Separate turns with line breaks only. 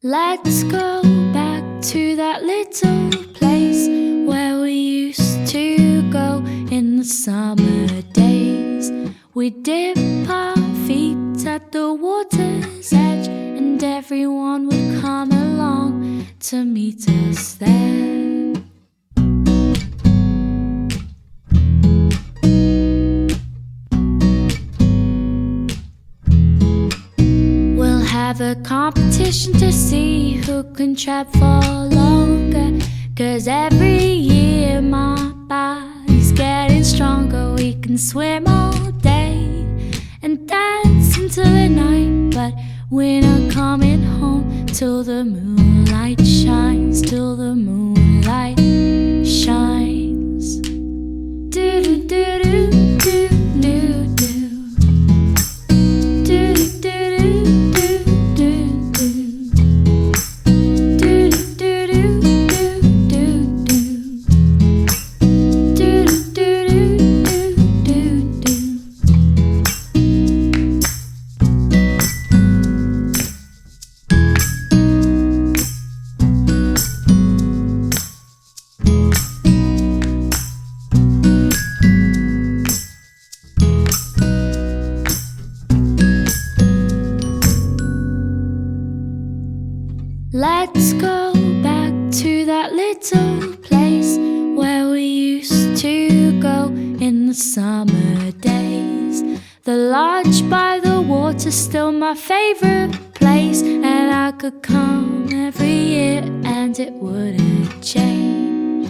Let's go back to that little place where we used to go in the summer days. We'd dip our feet at the water's edge, and everyone would come along to meet us there. Have a competition to see who can trap for longer, 'cause every year my body's getting stronger. We can swim all day and dance into the night, but we're not coming home till the moonlight shines, till the moonlight shines. Do do do do do do do. Let's go back to that little place where we used to go in the summer days. The lodge by the water's still my favorite place, and I could come every year and it wouldn't change.